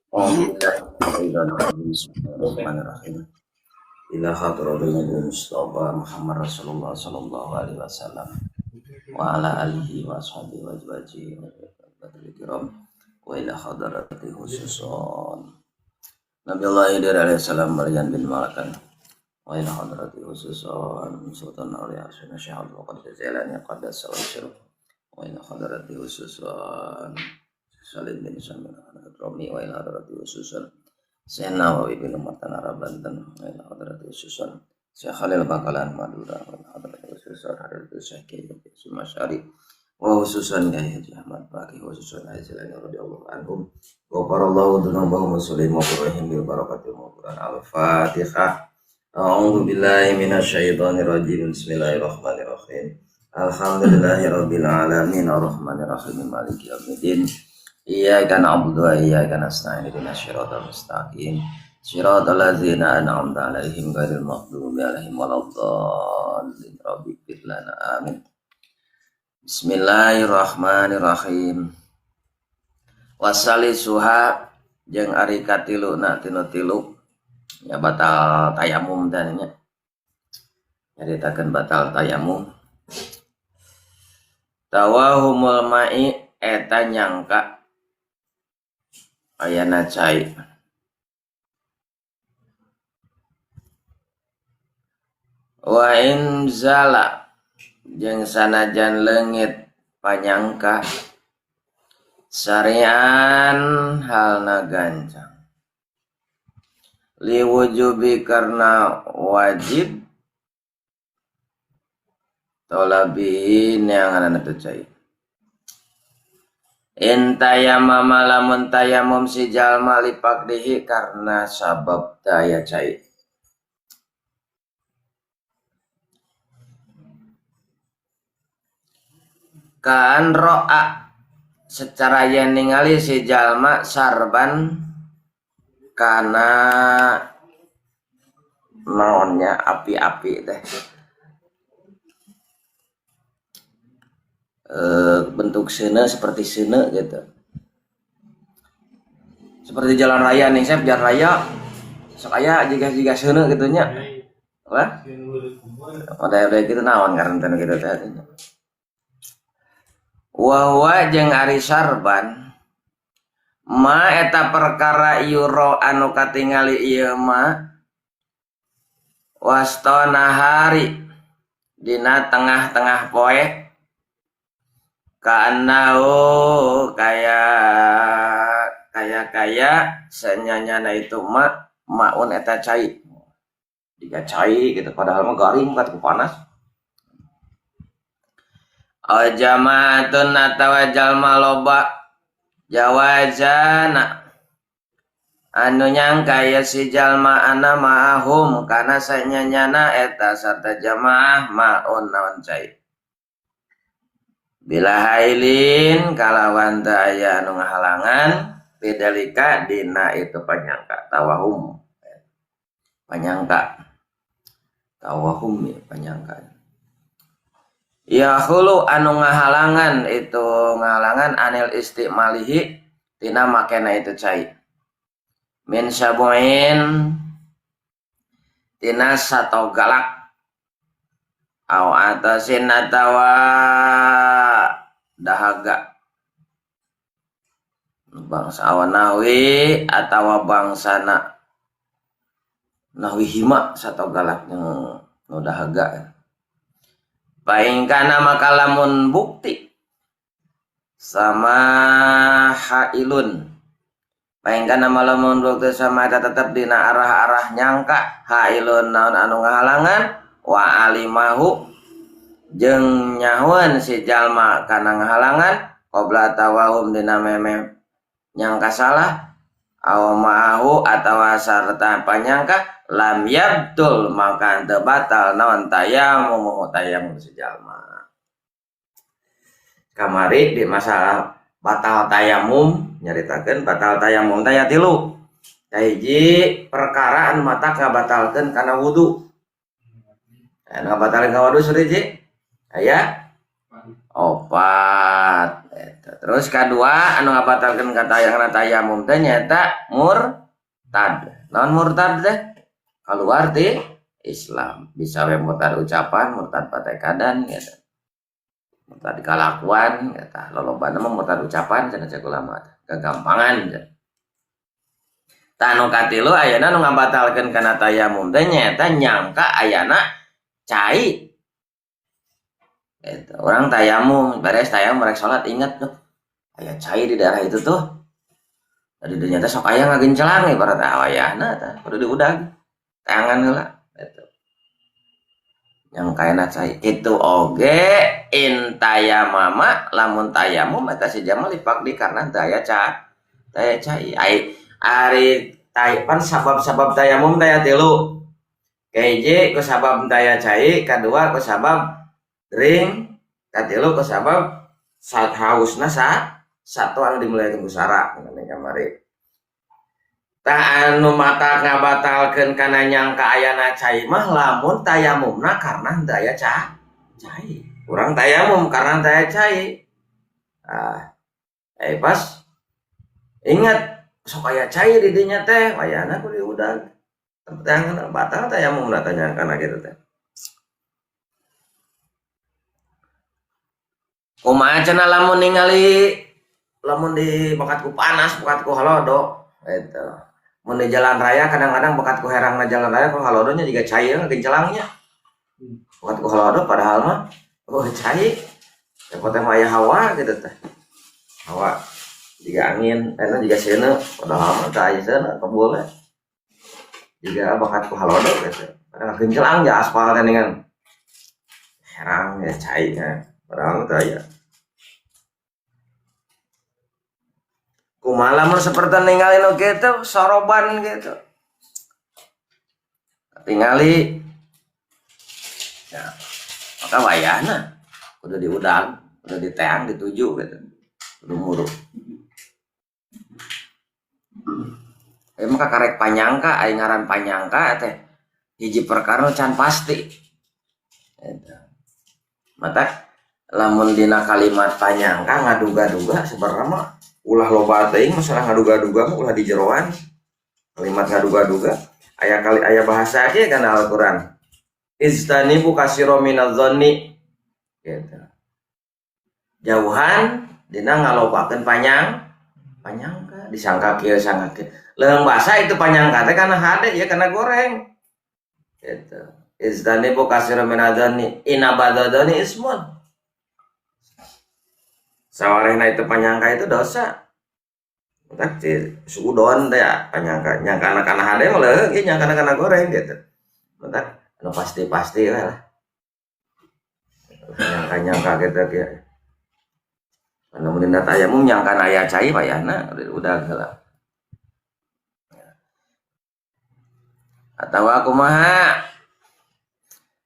Bismillahirrahmanirrahim. Ila hadratil Nabi Mustafa Muhammad Rasulullah sallallahu alaihi wasallam wa ala alihi wa sahbihi wa ajwaji wa kiram wa ila hadratil khususon Nabi Allah Idris alaihi salam Maryam bin Malakan wa ila hadratil khususon Sultan Aulia Syekh Abdul Qadir Jailani qaddas sirruh wa ila hadratil khususon Salim bin Samir Romi wa ila hadratil khususon Syekh Nawawi bin Martanara Banten wa ila hadratil khususon Syekh Khalil Bakalan Madura wa ila hadratil khususon hadratil Syekh Kiai Sumasyari wa khususan Kiai Haji Ahmad Baqi khususan Haji radhiyallahu anhum wa qarallahu dunubahum muslim wa qurrahim bil barakatil Quran al-Fatihah. A'udzu billahi minasyaitonir rajim. Bismillahirrahmanirrahim. Alhamdulillahirabbil alamin arrahmanir rahim maliki yaumiddin. Iyyaka na'budu wa iyyaka nasta'in ihdinas siratal mustaqim siratal ladzina an'amta 'alaihim ghairil maghdubi 'alaihim waladdallin rabbighfir lana amin. Bismillahirrahmanirrahim. Wasali suha jeung ari katiluna tinu tilu ya batal tayamum dan nya nyaritakeun batal tayamum. Tawahumul ma'i eta nyangka ayana cai wa in zala jeung sanajan leungit panyangka sarian halna gancang liwujubi karena wajib tolabihin yang ana teu cai intayamama lamun tayamum si jalma lipakdihi karena sabab daya cai kan ro'a secara yen ningali si jalma sarban kana naonnya api-api teh bentuk seuneu seperti seuneu gitu. Seperti jalan raya nih, saya jalan raya sok aya jiga seuneu gitu nya. Apa? Ada gitu naon ngaranna gitu teh. Wa huwa jeung ari sarban ma eta perkara yuro anu katingali ieu ma wastona hari dina tengah-tengah poe kaanau kaya senyanyana itu maun eta cai diga cai gitu padahal mah garing kat panas jamaatun atawa jalma loba jawazana anu nyangka ya si jalma ana ma'ahum kana sanyanyana eta sarta jamaah maun naon cai bila hailin kalawan aya anu ngahalangan bidalika dina itu panyangka tawahum panyangka tawahum ya panyangka ya hulu anu ngahalangan itu ngahalangan anil istimalihi tina makena itu cai min sabuin tina sato galak au atasin atawa dahaga bangsa awan nahwi atawa bangsana nahwi hima sato galak nu dahaga paingkana maka lamun bukti sama hailun paingkana malamun bukti sama eta tetep dina arah-arah nyangka hailun naon anu ngahalangan wa alimahu jeung nyahuan si jalma kana ngahalangan qabla tawahum dina meme nyangka salah aw ma'ahu atawa sarta panyangka lam yabtul maka teu batal naon tayamum si jalma kamari di masalah batal tayamum nyaritakeun batal tayamum teh tilu hiji perkara anu matak ngabatalkeun kana wudu anu ngabatalkeun kana wudu suriji aya opat eta Terus kedua anu ngabatalkeun kana tayamum teh nyaeta murtad. Naon murtad teh? Keluar di Islam. Bisa we murtad ucapan, murtad patekadan gitu. Murtad kalakuan eta lolobana mah murtad ucapan cenah cek ulama. Gagampangan. Tah anu katilu ayeuna nu ngabatalkeun kana tayamum teh nyaeta nyangka ayana cai. Gitu. Orang tayamum, beres tayamum mereka sholat ingat tuh aya cai di daerah itu tuh. Tadi ternyata sok aya ngagencelang nih para tawayana tah kudu diudag. Tangan heula gitu. Yang kaena cai kitu oge intayamama lamun tayamum eta si jamal dipakdi karena daya cai. Ari pan sabab-sabab tayamum daya tilu. Keje ku sabab daya cai, kedua ku sabab ring, katilu ku sabab saat hausna satu anu dimulaikeun ku sara ngene kamari. Tah anu mata ngabatalkeun kana nyangka ayana cai mah lamun tayamumna karena daya cai. Urang tayamum karena daya cai. Pas ingat sok aya cai di dinya teh, wayana kudu diudag. Tangan batal tayamumna tanya kana kitu teh. Kumaha cenah lamun ningali lamun di bakatku panas, bakatku halodo eta. Mun di jalan raya kadang-kadang bakatku herangna jalan raya ku halodonya juga cai gencelangnya. Bakatku halodo padahal mah cai. Pote mah aya hawa gitu teh. Hawa juga angin, eta juga seuneu padahal mah teh aya seuneu kebul. Juga bakatku halodo gitu. Padahal gencelang ya aspal teh dengan herang ya cai nya. Padahal teh aya kumaha lamun seperti ningali nu kitu soroban gitu. Tingali ya maka wayahna kudu diudang, kudu diteang, dituju gitu. Kudu muru. Maka karek panyangka aya ngaran panyangka teh hiji perkara can pasti. Eta. Mata lamun dina kalimat panyangka ngaduga-duga sebenarnya mah ulah loba teuing masalah ngaduga-duga mah ulah di jeroan kalimat ngaduga-duga aya bahasa ge kana Al-Qur'an istanibu kasiro minadz-dzanni gitu. Jauhan dina ngalobakeun panyangka disangka kieu sangka kieu leung bahasa itu panyangka teh kana hade ya kana goreng gitu. Istanibu kasiro minadz-dzanni inabadzadzanni ismun sawarehna itu panyangka itu dosa. Tak suudon teh panyangka nyangka kana hade mah leung ieu nyangka kana goreng gitu. Tak anu pasti-pasti we lah. Nyangka-nyangka gitu kieu. Anu mun dina tayamum nyangka aya cai payahna udah heula. Atawa kumaha?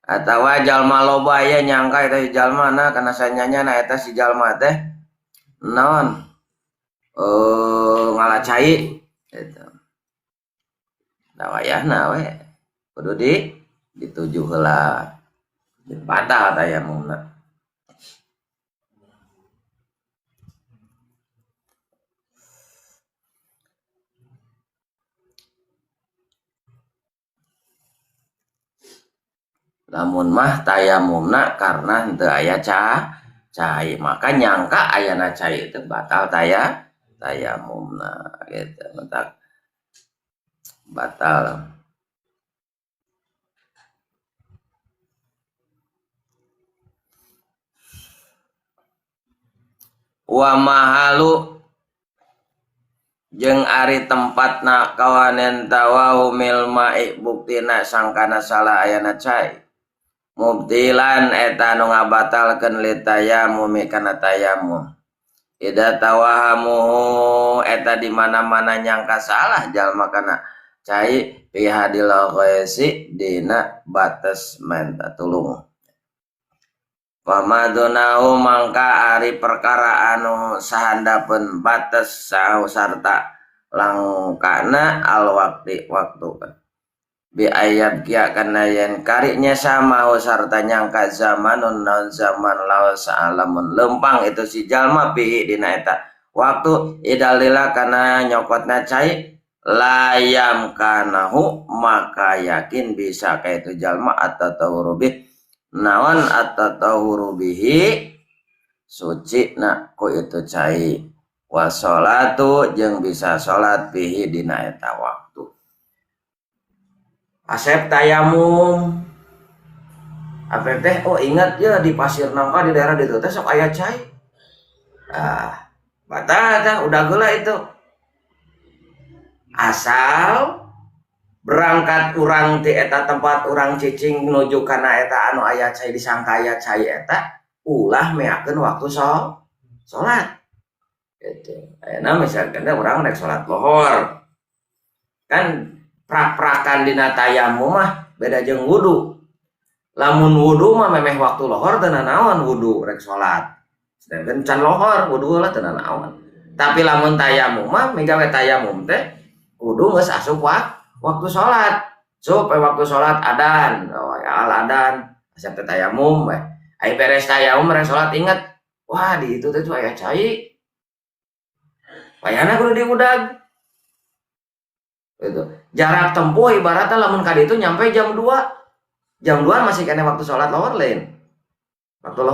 Atawa jalma loba aya nyangka eta si jalmana kana sanyanyana eta si jalma teh naon ngalacai gitu. Da wayahna we kudu dituju heula. Batal tayamumna. Lamun mah tayamumna karena henteu aya cai maka nyangka ayana cai itu batal tayamumna gitu mentak batal. Wa mahalu jeung ari tempatna kawanen tawahumil ma'i buktina sangkana salah ayana cai mubtilan eta nu ngabatalkeun li tayamum kana tayamum ida tawahamu eta di mana-mana nyangka salah jalma kana cai pihadil ghaisi dina batas menta tulung pamadunahu mangka ari perkara anu sahandapeun batas sarta langkana al waktu bi ayat kia kana yen kariknya sama sarta nyangka zamanun naon zaman lawas alamun lempang itu si jalma pi dina eta waktu idalila kana nyokotna cai layam kanahu maka yakin bisa ka itu jalma atatawurubih naon atatawurubihi suci na ku itu cai wasolatu jeung bisa salat bihi dina eta waktu. Asep tayamum apa teh oh ingat ya di Pasir Nangka di daerah itu teh sok aya cai batal udah gula itu asal berangkat urang di eta tempat urang cicing menuju kana eta anu aya cai disangka aya cai eta ulah meakeun waktu salat gitu. Ayeuna misalkan urang rek salat lohor kan prak-prakan dina tayamum mah beda jeung wudu. Lamun wudu mah memeh waktu lohor teu naon wudu rek salat. Sedangkan can lohor wudu lah teu naon. Tapi lamun tayamum mah migawe tayamum teh wudu geus asup waktu salat. Sup waktu salat adan, al adan, asap teh tayamum we. Ai beres tayamum rek salat inget, wah di itu teh aya cai. Payana kudu diudag. Itu jarak tempuh ibaratnya lamun kali itu nyampe jam 2 masih kena waktu sholat lohor lain waktu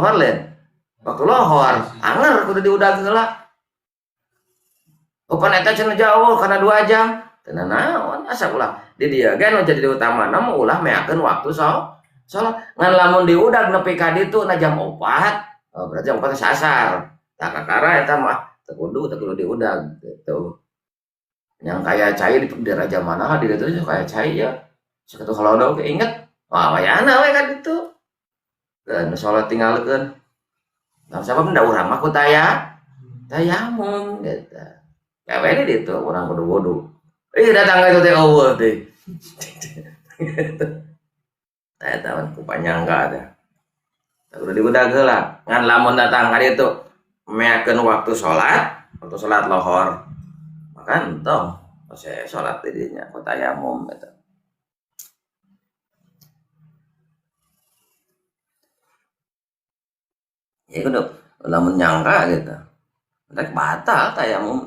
lohor anger kudu diudag heula upan eta cenah jauh karena 2 jam teu naon asa ulah di dieu ge nu jadi utamana mah ulah meakeun waktu sholat ngan lamun diudag nepi ka ditu na jam 4 berarti jam 4 sasar tah kakara eta mah teu kudu diudag gitu. Yang kayak cai di raja mana di itu kayak cai ya sekatu kalau udah inget wah wayana we kan itu dan sholat tinggalkan nah siapa pun ndak urang mah ku tayamum gitu ya we di itu urang kudu wudu datang ke itu teh eueuh teh tah tahun ku panyangga teh kudu diudag heula ngan lamun datang ka ditu meakeun waktu sholat lohor kan toh saya sholat dirinya kota tayamum gitu. Ya kudu lamun nyangka gitu rek batal tayamum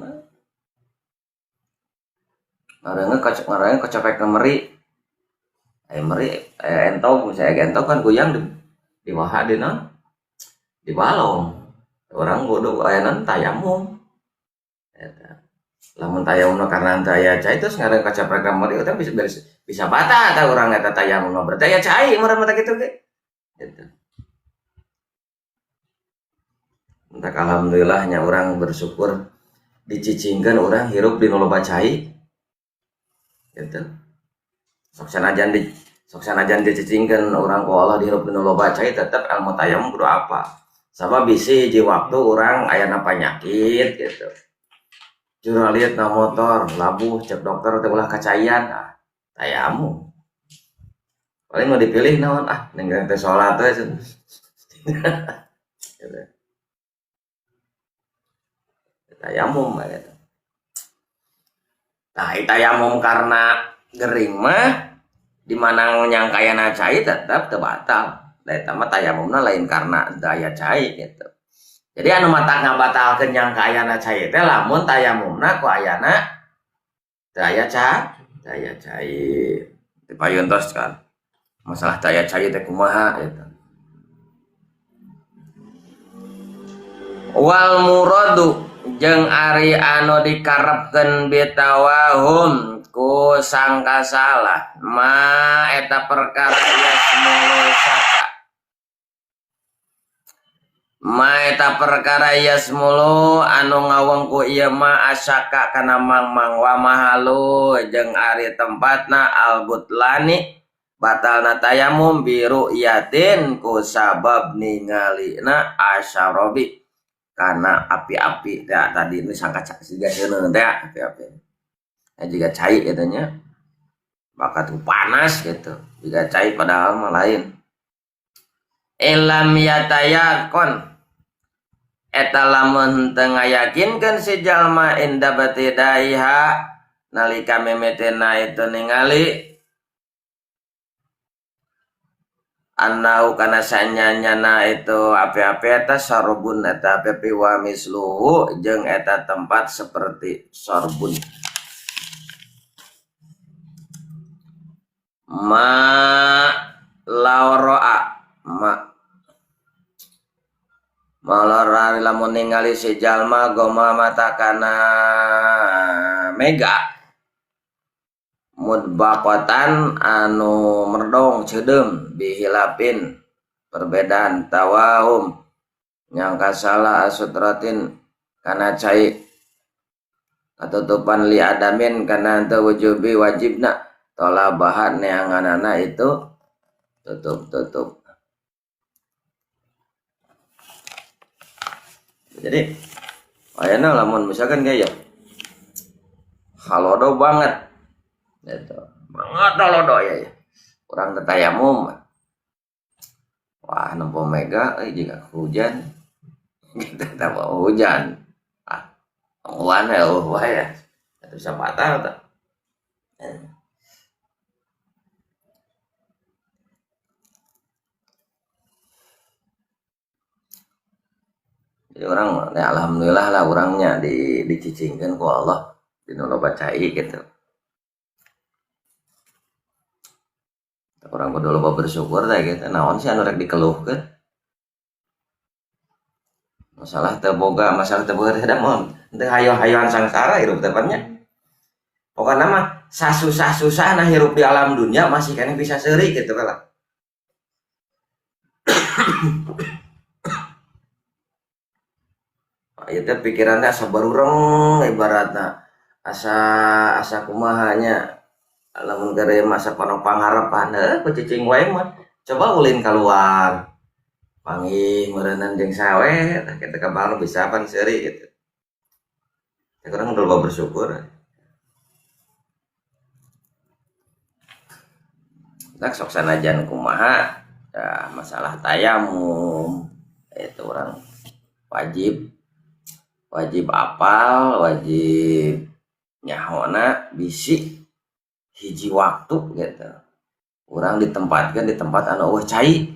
ngarange kecopek meri entog misalnya entog kan goyang di waha dina di balong orang kudu ayeuna tayamum eta lamun tayamum karena aya cai terus ngarann kaca program itu bisa batal ta urang eta tayamum berarti aya cai meureun mata kitu ge gitu. Entah alhamdulillahnya orang bersyukur dicicingkeun urang hirup di nu loba cai gitu. Sok sanajan dicicingkeun urang ku Allah dihirup di nu loba cai tetep ilmu tayamum kudu apa sabab bisi hiji waktu urang aya panyakit gitu. Curah lihat na motor labuh cek dokter teh ulah kacayan tayamum paling mau dipilih naon ninggalin teh sholat teh tayamum gitu. Nah tayamum karena gering mah dimana nyangkayana cai tetap teu batal da eta mah tayamumna lain karena daya cai gitu. Jadi anu mata ngabatalkeun yang kayana cai teh lamun tayamumna ku ayana daya cai dipayuntos kan masalah daya cai teh kumaha eta wal muradu jeung ari anu dikarepkeun bitawahum ku sangka salah ma eta perkara ieu semulu saka maeta perkara yasmulu anu ngawengku ieu mah asyaka kana mangmang wa mahalu jeung ari tempatna albutlani batalna tayamum biru yatin ku sabab ningalina asyarobi kana api-api teh tadi ini sangka siga seuneun teh api-api juga cai katanya bakat panas gitu juga cai padahal mah lain elam yatayakon eta lamun teu ngayakinkeun si jalma inda batidaiha nalika memetena itu ningali anau kana sanyanyana itu api-api eta sorbun eta api-api wa misluhu jeung eta tempat seperti sorbun ma laoroa ma malorari lamun ningali si jalma goma mata kana mega mudbaqatan anu merdong ceudem bihilapin perbedaan tawahum nyangka salah asutratin kana cai katutupan li adamin kana teu wujubi wajibna tola bahan neanganana itu tutup. Jadi ayana lamun misalkan kayak halodo banget gitu. Banget halodo ya. Kurang tetayamum. Wah, nempo mega jika hujan kita tak mau hujan. Ah, penguan ya wah ya. Itu bisa patah tak. Jadi orang ya alhamdulillah lah orangnya dicicingkan ku Allah dinu bacai gitu. Orang kudu loba bersyukur teh gitu. Naon sih anu rek dikeluhkeun? Masalah teu boga teh mah teu hayo-hayoan sangsara hirup tepatnya. Pokoknya mah sasusah-susah nah hirup di alam dunia masih kan bisa seuri gitu lah. Itu pikirannya asa barureng ibaratna asa kumahanya lamun gara masa pano pangharapan ku cicing wae mah coba ulin keluar panggih meureunnan jeung sawe tah kitu kabar bisa pan seuri gitu. Sekarang udah bersyukur. Tak sok sanajan kumaha ya, masalah tayamum itu orang wajib apal, wajib nyahona bisi hiji waktu gitu. Orang ditempatkan di tempat anu eueuh cai.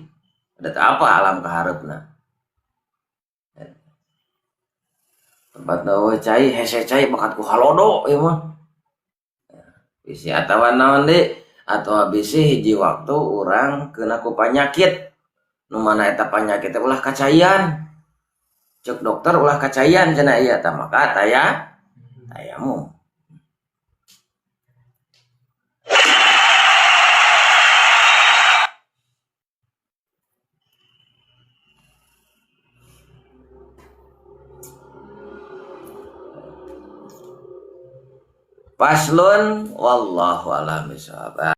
Ada apa alam kaharepna. Tempat eueuh cai, hese cai bakat ku halodo ieu mah. Bisi atawa naon deui atau bisi hiji waktu orang kena ku panyakit. Nu mana eta panyakit ulah kacayan. Cek dokter ulah kacayan cenah ieu tah maka tayamum. Paslun wallahu a'lam bishawab.